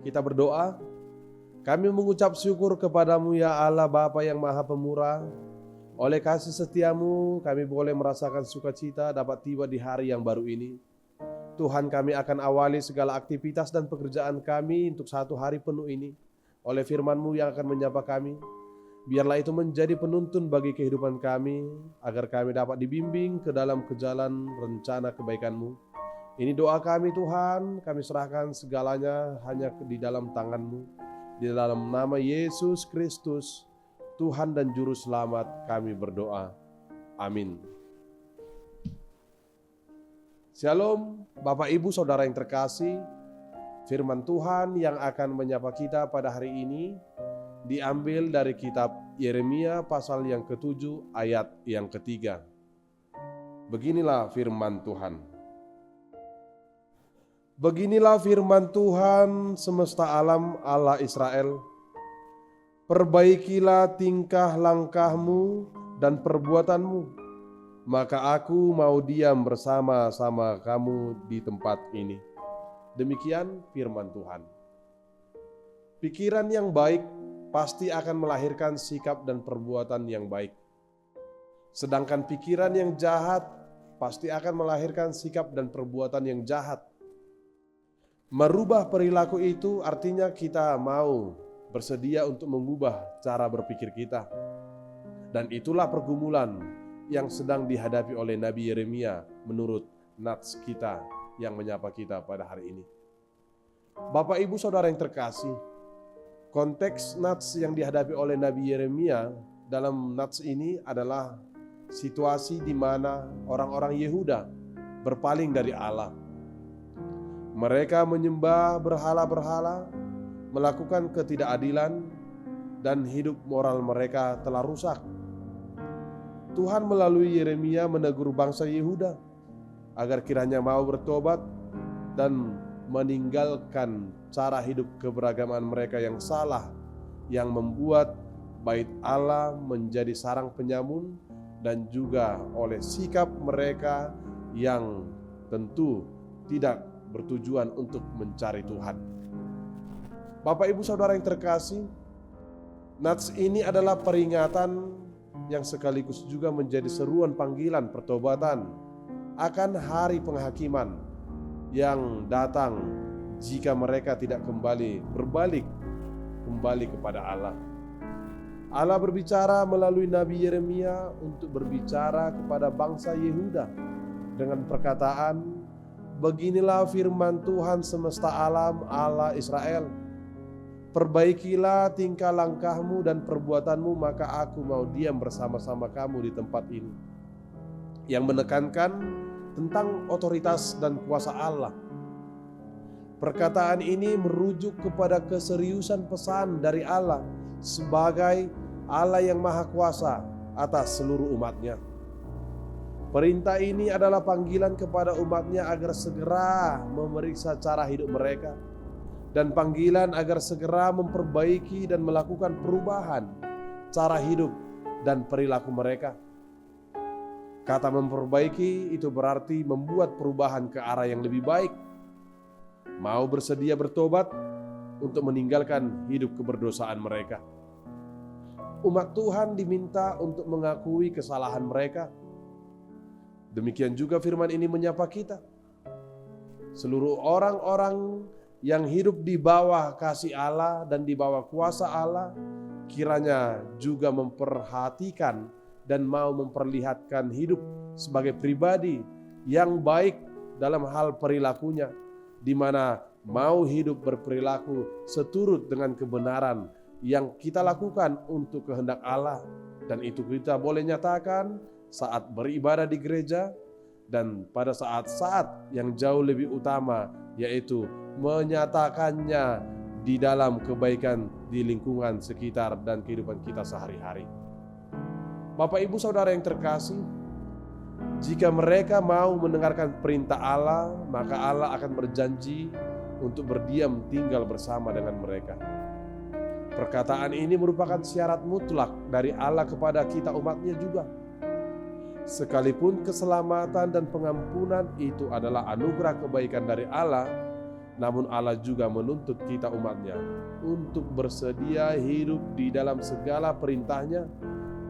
Kita berdoa. Kami mengucap syukur kepadamu ya Allah Bapa yang Maha Pemurah. Oleh kasih setiamu kami boleh merasakan sukacita dapat tiba di hari yang baru ini. Tuhan, kami akan awali segala aktivitas dan pekerjaan kami untuk satu hari penuh ini oleh firman-Mu yang akan menyapa kami. Biarlah itu menjadi penuntun bagi kehidupan kami, agar kami dapat dibimbing ke dalam jalan rencana kebaikan-Mu. Ini doa kami Tuhan, kami serahkan segalanya hanya di dalam tangan-Mu. Di dalam nama Yesus Kristus, Tuhan dan Juru Selamat kami berdoa. Amin. Shalom Bapak Ibu Saudara yang terkasih. Firman Tuhan yang akan menyapa kita pada hari ini diambil dari kitab Yeremia pasal yang ke-7 ayat yang ke-3. Beginilah firman Tuhan. Beginilah firman Tuhan semesta alam Allah Israel. Perbaikilah tingkah langkahmu dan perbuatanmu, maka aku mau diam bersama-sama kamu di tempat ini. Demikian firman Tuhan. Pikiran yang baik pasti akan melahirkan sikap dan perbuatan yang baik. Sedangkan pikiran yang jahat pasti akan melahirkan sikap dan perbuatan yang jahat. Merubah perilaku itu artinya kita mau bersedia untuk mengubah cara berpikir kita. Dan itulah pergumulan yang sedang dihadapi oleh Nabi Yeremia menurut nats kita yang menyapa kita pada hari ini. Bapak Ibu Saudara yang terkasih, konteks nats yang dihadapi oleh Nabi Yeremia dalam nats ini adalah situasi di mana orang-orang Yehuda berpaling dari Allah. Mereka menyembah berhala-berhala, melakukan ketidakadilan, dan hidup moral mereka telah rusak. Tuhan melalui Yeremia menegur bangsa Yehuda agar kiranya mau bertobat dan meninggalkan cara hidup keberagaman mereka yang salah, yang membuat bait Allah menjadi sarang penyamun, dan juga oleh sikap mereka yang tentu tidak bertujuan untuk mencari Tuhan. Bapak Ibu Saudara yang terkasih, nats ini adalah peringatan yang sekaligus juga menjadi seruan panggilan pertobatan akan hari penghakiman yang datang jika mereka tidak berbalik kembali kepada Allah. Allah berbicara melalui Nabi Yeremia untuk berbicara kepada bangsa Yehuda dengan perkataan, beginilah firman Tuhan semesta alam Allah Israel. Perbaikilah tingkah langkahmu dan perbuatanmu, maka aku mau diam bersama-sama kamu di tempat ini. Yang menekankan tentang otoritas dan kuasa Allah. Perkataan ini merujuk kepada keseriusan pesan dari Allah sebagai Allah yang Maha Kuasa atas seluruh umatnya. Perintah ini adalah panggilan kepada umatnya agar segera memeriksa cara hidup mereka, dan panggilan agar segera memperbaiki dan melakukan perubahan cara hidup dan perilaku mereka. Kata memperbaiki itu berarti membuat perubahan ke arah yang lebih baik. Mau bersedia bertobat untuk meninggalkan hidup keberdosaan mereka. Umat Tuhan diminta untuk mengakui kesalahan mereka. Demikian juga firman ini menyapa kita. Seluruh orang-orang yang hidup di bawah kasih Allah dan di bawah kuasa Allah, kiranya juga memperhatikan dan mau memperlihatkan hidup sebagai pribadi yang baik dalam hal perilakunya, di mana mau hidup berperilaku seturut dengan kebenaran yang kita lakukan untuk kehendak Allah. Dan itu kita boleh nyatakan saat beribadah di gereja dan pada saat-saat yang jauh lebih utama, yaitu menyatakannya di dalam kebaikan di lingkungan sekitar dan kehidupan kita sehari-hari. Bapak Ibu Saudara yang terkasih, jika mereka mau mendengarkan perintah Allah, maka Allah akan berjanji untuk berdiam tinggal bersama dengan mereka. Perkataan ini merupakan syarat mutlak dari Allah kepada kita umatnya juga. Sekalipun keselamatan dan pengampunan itu adalah anugerah kebaikan dari Allah, namun Allah juga menuntut kita umatnya untuk bersedia hidup di dalam segala perintahnya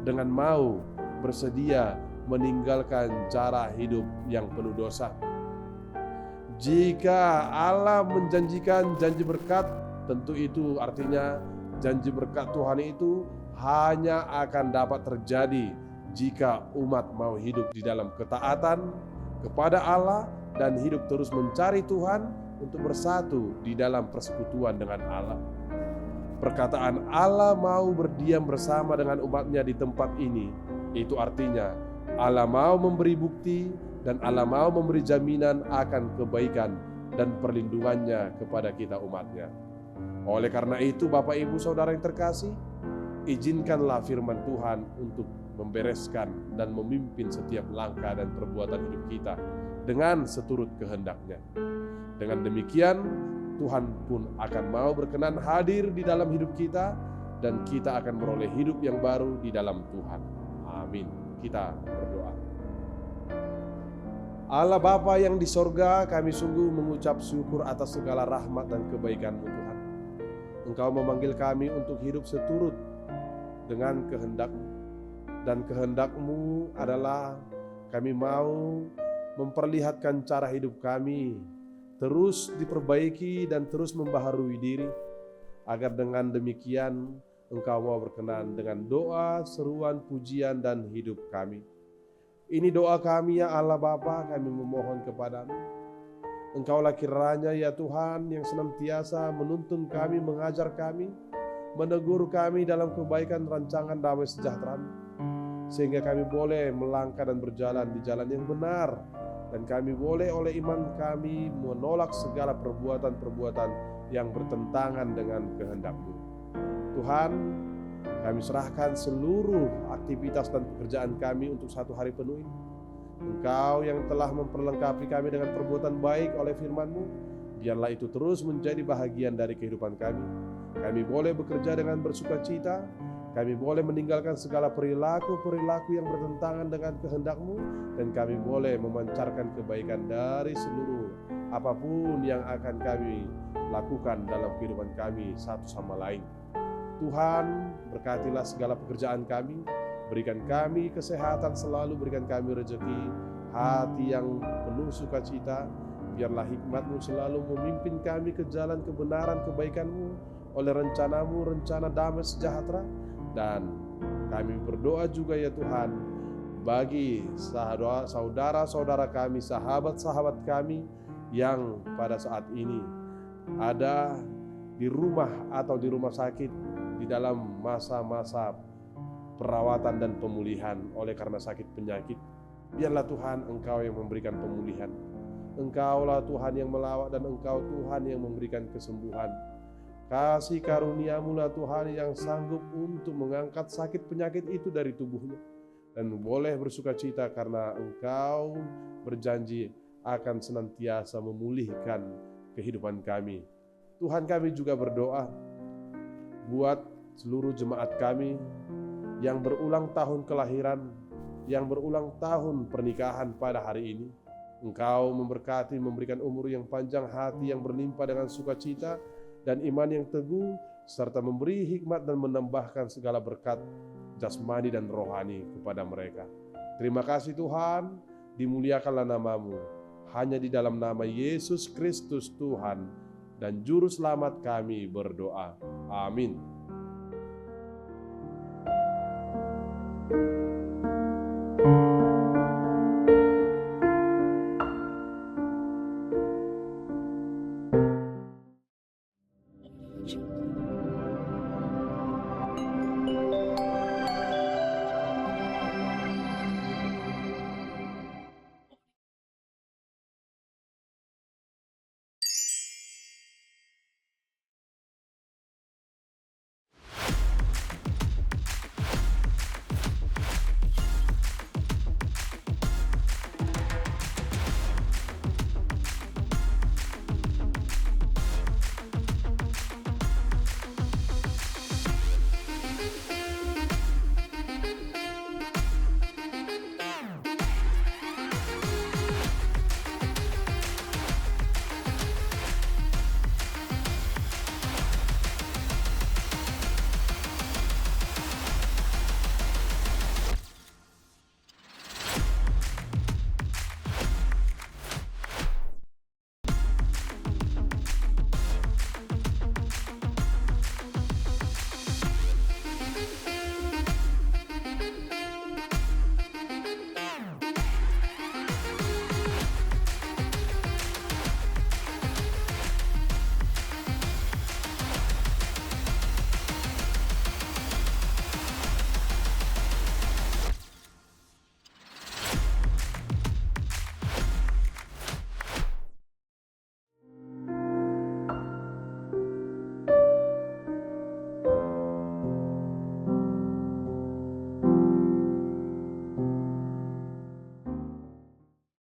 dengan mau bersedia meninggalkan cara hidup yang penuh dosa. Jika Allah menjanjikan janji berkat, tentu itu artinya janji berkat Tuhan itu hanya akan dapat terjadi jika umat mau hidup di dalam ketaatan kepada Allah dan hidup terus mencari Tuhan untuk bersatu di dalam persekutuan dengan Allah. Perkataan Allah mau berdiam bersama dengan umatnya di tempat ini, itu artinya Allah mau memberi bukti dan Allah mau memberi jaminan akan kebaikan dan perlindungannya kepada kita umatnya. Oleh karena itu Bapak Ibu Saudara yang terkasih, izinkanlah firman Tuhan untuk membereskan dan memimpin setiap langkah dan perbuatan hidup kita dengan seturut kehendak-Nya. Dengan demikian Tuhan pun akan mau berkenan hadir di dalam hidup kita dan kita akan beroleh hidup yang baru di dalam Tuhan. Amin. Kita berdoa. Allah Bapa yang di sorga, kami sungguh mengucap syukur atas segala rahmat dan kebaikan-Mu Tuhan. Engkau memanggil kami untuk hidup seturut dengan kehendak-Mu. Dan kehendak-Mu adalah kami mau memperlihatkan cara hidup kami terus diperbaiki dan terus membaharui diri, agar dengan demikian Engkau mau berkenan dengan doa, seruan, pujian, dan hidup kami. Ini doa kami ya Allah Bapa, kami memohon kepadamu. Engkaulah kiranya ya Tuhan yang senantiasa menuntun kami, mengajar kami, menegur kami dalam kebaikan rancangan damai sejahtera-Mu, sehingga kami boleh melangkah dan berjalan di jalan yang benar, dan kami boleh oleh iman kami menolak segala perbuatan-perbuatan yang bertentangan dengan kehendak-Mu. Tuhan, kami serahkan seluruh aktivitas dan pekerjaan kami untuk satu hari penuh ini. Engkau yang telah memperlengkapi kami dengan perbuatan baik oleh firman-Mu, biarlah itu terus menjadi bahagian dari kehidupan kami. Kami boleh bekerja dengan bersukacita, kami boleh meninggalkan segala perilaku-perilaku yang bertentangan dengan kehendak-Mu, dan kami boleh memancarkan kebaikan dari seluruh apapun yang akan kami lakukan dalam kehidupan kami satu sama lain. Tuhan, berkatilah segala pekerjaan kami, berikan kami kesehatan selalu, berikan kami rezeki, hati yang penuh sukacita. Biarlah hikmat-Mu selalu memimpin kami ke jalan kebenaran kebaikan-Mu oleh rencana-Mu, rencana damai sejahtera. Dan kami berdoa juga ya Tuhan, bagi saudara-saudara kami, sahabat-sahabat kami yang pada saat ini ada di rumah atau di rumah sakit, di dalam masa-masa perawatan dan pemulihan oleh karena sakit penyakit. Biarlah Tuhan Engkau yang memberikan pemulihan. Engkaulah Tuhan yang melawat dan Engkau Tuhan yang memberikan kesembuhan. Kasih karunia-Mu lah Tuhan yang sanggup untuk mengangkat sakit penyakit itu dari tubuhnya. Dan boleh bersukacita karena Engkau berjanji akan senantiasa memulihkan kehidupan kami. Tuhan, kami juga berdoa buat seluruh jemaat kami yang berulang tahun kelahiran, yang berulang tahun pernikahan pada hari ini. Engkau memberkati, memberikan umur yang panjang, hati yang berlimpah dengan sukacita dan iman yang teguh, serta memberi hikmat dan menambahkan segala berkat jasmani dan rohani kepada mereka. Terima kasih Tuhan, dimuliakanlah nama-Mu. Hanya di dalam nama Yesus Kristus Tuhan dan Juru Selamat kami berdoa. Amin.